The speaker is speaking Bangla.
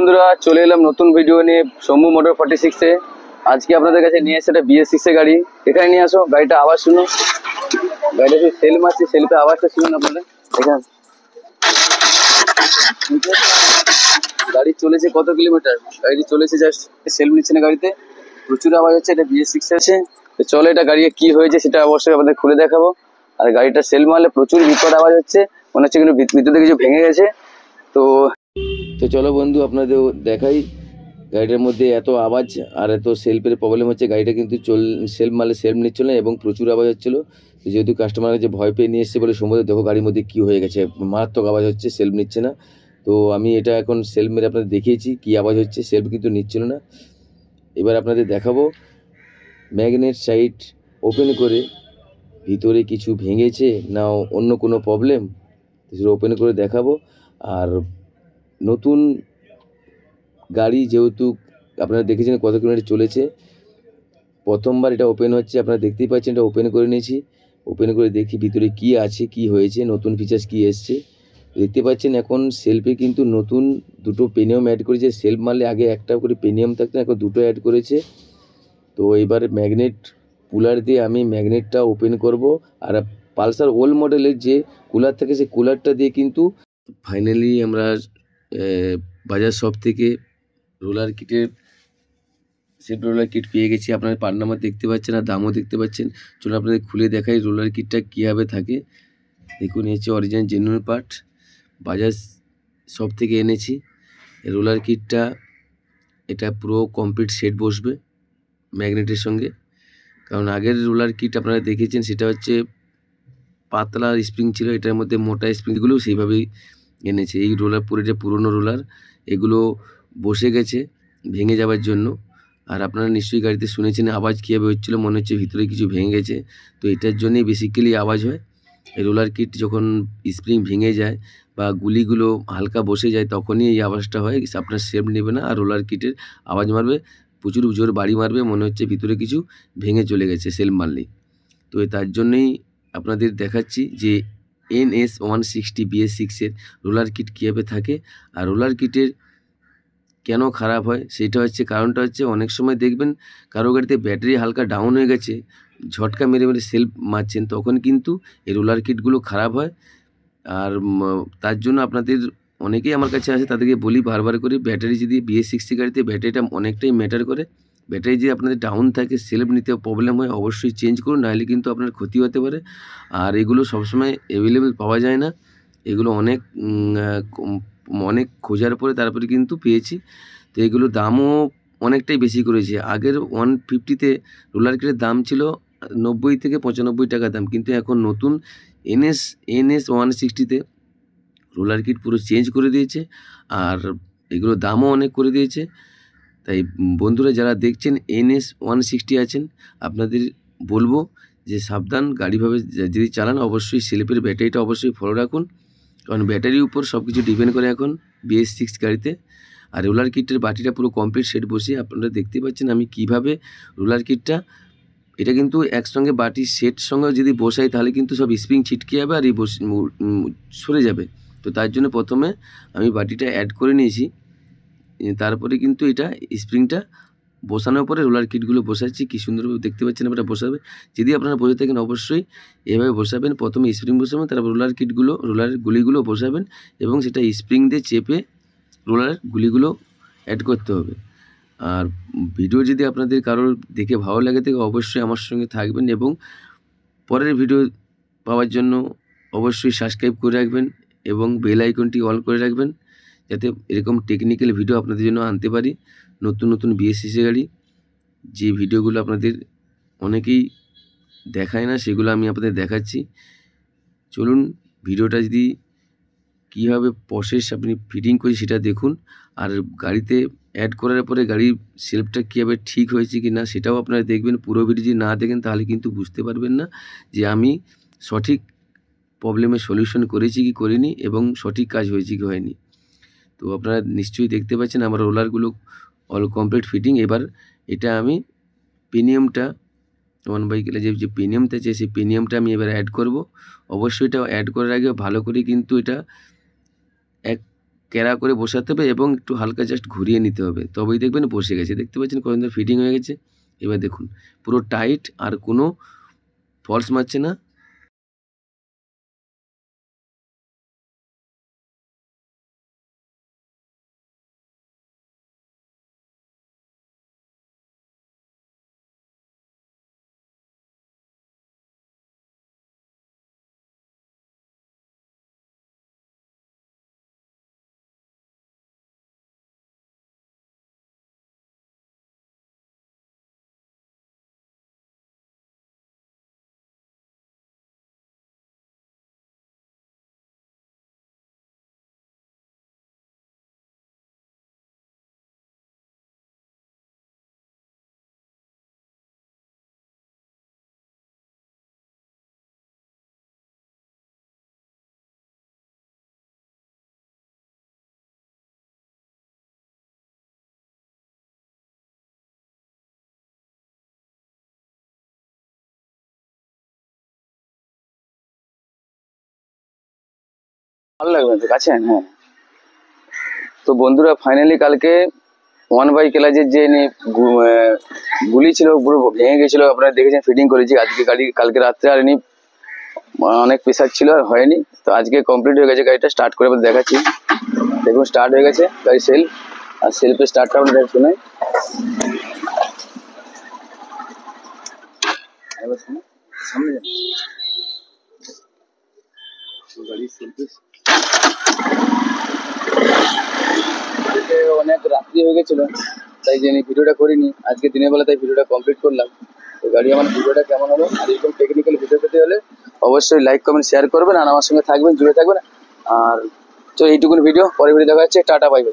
বন্ধুরা, চলে এলাম নতুন ভিডিও নিয়ে শম্ভু মোটর 46-এ। আজকে আপনাদের কাছে নিয়ে এসে একটা BS6 এর গাড়ি। এখানে নিয়ে আসো, গাড়িটা আওয়াজ শুনো। গাড়িটা যে সেল মারছে, সেলফে আওয়াজটা শুনুন আপনারা। এখানে গাড়ি চলেছে কত কিলোমিটার, গাড়িটি চলেছে জাস্ট সেলফ নিচ্ছে না গাড়িতে, প্রচুর আওয়াজ হচ্ছে। এটা BS6 আছে। তো চলো এটা গাড়ি কি হয়েছে সেটা অবশ্যই আপনাদের খুলে দেখাবো। আর গাড়িটা সেল মারলে প্রচুর বিকট আওয়াজ হচ্ছে, মনে হচ্ছে কিন্তু ভিতরে কিছু ভেঙে গেছে। তো চলো বন্ধু আপনাদের দেখাই। গাড়িটার মধ্যে এত আওয়াজ আর এত সেলফের প্রবলেম হচ্ছে, গাড়িটা কিন্তু সেলফ মারলে সেলফ নিচ্ছিল না এবং প্রচুর আওয়াজ হচ্ছিলো। যেহেতু কাস্টমার যে ভয় পেয়ে নিয়ে এসছে বলে সম্ভবত দেখো গাড়ির মধ্যে কি হয়ে গেছে, মারাত্মক আওয়াজ হচ্ছে, সেলফ নিচ্ছে না। তো আমি এটা এখন সেলফ মেরে আপনাদের দেখিয়েছি কি আওয়াজ হচ্ছে, সেলফ কিন্তু নিচ্ছিল না। এবার আপনাদের দেখাবো ম্যাগনেট সাইড ওপেন করে ভিতরে কিছু ভেঙেছে না অন্য কোনো প্রবলেম, সেটা ওপেন করে দেখাবো। আর নতুন গাড়ি যেহেতু আপনারা দেখেছেন কত কিলোমিটার চলেছে, প্রথমবার এটা ওপেন হচ্ছে, আপনারা দেখতেই পাচ্ছেন। এটা ওপেন করে নিয়েছি, ওপেন করে দেখি ভিতরে কি আছে, কি হয়েছে, নতুন ফিচার্স কি এসছে। দেখতে পাচ্ছেন এখন সেলফে কিন্তু নতুন দুটো পেনিয়াম অ্যাড করেছে। সেলফ মারলে আগে একটা করে পেনিয়াম থাকতো, এখন দুটো অ্যাড করেছে। তো এবার ম্যাগনেট কুলার দিয়ে আমি ম্যাগনেটটা ওপেন করব। আর পালসার ওল্ড মডেলের যে কুলার থাকে সেই কুলারটা দিয়ে কিন্তু ফাইনালি আমরা বাজাজ শপ থেকে রোলার কিটের সেফ রোলার কিট পেয়ে গেছি। আপনারা পার্ট নাম্বার দেখতে পাচ্ছেন আর দামও দেখতে পাচ্ছেন। চলুন আপনাদের খুলে দেখাই রোলার কিটটা কীভাবে থাকে। দেখুন এই হচ্ছে original genuine part, Bajaj shop থেকে এনেছি রোলার কিটটা। এটা পুরো কমপ্লিট সেট বসবে ম্যাগনেটের সঙ্গে, কারণ আগের রোলার কিট আপনারা দেখেছেন সেটা হচ্ছে পাতলা স্প্রিং ছিল, এটার মধ্যে মোটা স্প্রিংগুলোও সেইভাবেই এনেছে। এই রোলার পুরোটা পুরনো রোলার, এগুলো বসে গেছে ভেঙে যাওয়ার জন্য। আর আপনারা নিশ্চয়ই গাড়িতে শুনেছেন আওয়াজ কীভাবে হচ্ছিলো, মনে হচ্ছে ভিতরে কিছু ভেঙে গেছে। তো এটার জন্যই বেসিক্যালি আওয়াজ হয়। এই রোলার কিট যখন স্প্রিং ভেঙে যায় বা গুলিগুলো হালকা বসে যায় তখনই এই আওয়াজটা হয়। আপনার সেফ নেবে না আর রোলার কিটের আওয়াজ মারবে, প্রচুর জোর বাড়ি মারবে, মনে হচ্ছে ভিতরে কিছু ভেঙে চলে গেছে সেলফ মারলেই। তো তার জন্যই আপনাদের দেখাচ্ছি যে NS160 BS6-এর রোলার কিট কীভাবে থাকে আর রোলার কিটের কেন খারাপ হয় সেটা হচ্ছে, কারণটা হচ্ছে অনেক সময় দেখবেন কারো গাড়িতে ব্যাটারি হালকা ডাউন হয়ে গেছে, ঝটকা মেরে মেরে সেলফ মারছেন, তখন কিন্তু এই রোলার কিটগুলো খারাপ হয়। আর তার জন্য আপনাদের অনেকেই আমার কাছে আসে, তাদেরকে বলি বারবার করে ব্যাটারি যদি BS6 গাড়িতে ব্যাটারিটা অনেকটাই ম্যাটার করে। ব্যাটারি যদি আপনাদের ডাউন থাকে, সেলফ নিতে প্রবলেম হয়, অবশ্যই চেঞ্জ করুন, নাহলে কিন্তু আপনার ক্ষতি হতে পারে। আর এগুলো সবসময় অ্যাভেলেবেল পাওয়া যায় না, এগুলো অনেক খোঁজার পরে তারপরে কিন্তু পেয়েছি। তো এগুলো দামও অনেকটাই বেশি করেছে। আগের 150-তে রোলার কিটের দাম ছিল 90 থেকে 95 টাকা দাম, কিন্তু এখন নতুন NS160-তে রোলার কিট পুরো চেঞ্জ করে দিয়েছে আর এগুলো দামও অনেক করে দিয়েছে। তাই বন্ধুরা যারা দেখছেন NS160 আছেন, আপনাদের বলবো যে সাবধান, গাড়িভাবে যদি চালান অবশ্যই সেলফের ব্যাটারিটা অবশ্যই ফলো রাখুন, কারণ ব্যাটারির উপর সব কিছু ডিপেন্ড করে এখন BS6 গাড়িতে। আর রোলার কিটের বাটিটা পুরো কমপ্লিট সেট বসিয়ে আপনারা দেখতে পাচ্ছেন আমি কিভাবে রোলার কিটটা, এটা কিন্তু একসঙ্গে বাটির সেট সঙ্গে যদি বসাই তাহলে কিন্তু সব স্প্রিং ছিটকে যাবে আর এই সরে যাবে। তো তার জন্য প্রথমে আমি বাটিটা অ্যাড করে নিয়েছি, তারপরে কিন্তু এটা স্প্রিংটা বসানোর পরে রোলার কিটগুলো বসাচ্ছি। কি সুন্দরভাবে দেখতে পাচ্ছেন আপনারা বসাবে। যদি আপনারা বসে থাকেন অবশ্যই এভাবে বসাবেন, প্রথমে স্প্রিং বসাবেন, তারপর রোলার গুলিগুলো বসাবেন এবং সেটা স্প্রিং দিয়ে চেপে রোলার গুলিগুলো অ্যাড করতে হবে। আর ভিডিও যদি আপনাদের কারোর দেখে ভালো লাগে থাকে অবশ্যই আমার সঙ্গে থাকবেন এবং পরের ভিডিও পাওয়ার জন্য অবশ্যই সাবস্ক্রাইব করে রাখবেন এবং বেল আইকনটি অল করে রাখবেন, যাতে এরকম টেকনিক্যাল ভিডিও আপনাদের জন্য আনতে পারি। নতুন নতুন BS6 গাড়ি যে ভিডিওগুলো আপনাদের অনেকেই দেখায় না, সেগুলো আমি আপনাদের দেখাচ্ছি। চলুন ভিডিওটা যদি কীভাবে প্রসেস আপনি ফিটিং করি সেটা দেখুন। আর গাড়িতে অ্যাড করার পরে গাড়ির সেলফটা কীভাবে ঠিক হয়েছে কি না সেটাও আপনারা দেখবেন। পুরো ভিডিও যদি না দেখেন তাহলে কিন্তু বুঝতে পারবেন না যে আমি সঠিক প্রবলেমের সলিউশন করেছি কি করিনি এবং সঠিক কাজ হয়েছে কি হয়নি। তো আপনারা নিশ্চয়ই দেখতে পাচ্ছেন আমার রোলারগুলো অল কমপ্লিট ফিটিং। এবার এটা আমি পেনিয়ামটা 1/K যে পেনিয়ামটা আছে সেই পেনিয়ামটা আমি এবার অ্যাড করব। অবশ্যই এটা অ্যাড করার আগে ভালো করে কিন্তু এটা ক্যারা করে বসাতে হবে এবং একটু হালকা জাস্ট ঘুরিয়ে নিতে হবে, তবেই দেখবেন বসে গেছে। দেখতে পাচ্ছেন কতদিন ফিটিং হয়ে গেছে। এবার দেখুন পুরো টাইট, আর কোনো ফলস মারছে না। ভালো লাগবে তো কাছে, হ্যাঁ। তো বন্ধুরা ফাইনালি কালকে ওয়ান বাই ক্লাচের যে গুলি ছিল পুরো ভেঙে গেছিল, আপনারা দেখেছেন ফিটিং করেছি আজকে গাড়ি। কালকে রাত্রে আর এনি অনেক প্রেশার ছিল আর হয়নি, তো আজকে কমপ্লিট হয়ে গেছে। গাড়িটা স্টার্ট করে আপনাদের দেখাচ্ছি। দেখুন স্টার্ট হয়ে গেছে গাড়ি সেলফ, আর সেলফে স্টার্টটা আপনাদের শুনে এবার শুনুন, সামনে যান। তো গাড়ি সেলফে অনেক রাত্রি হয়ে গেছিল, তাই জন্য ভিডিওটা করিনি আজকে দিনের বেলা, তাই ভিডিওটা কমপ্লিট করলাম। তো গাড়ি আমার ভিডিওটা কেমন হলো, আর এরকম টেকনিক্যাল ভিডিও পেতে হলে অবশ্যই লাইক কমেন্ট শেয়ার করবেন, আর আমার সঙ্গে থাকবেন, জুড়ে থাকবেন। আর তো এইটুকুন ভিডিও, পরে ভিডিও দেখা যাচ্ছে। Tata, bye bye.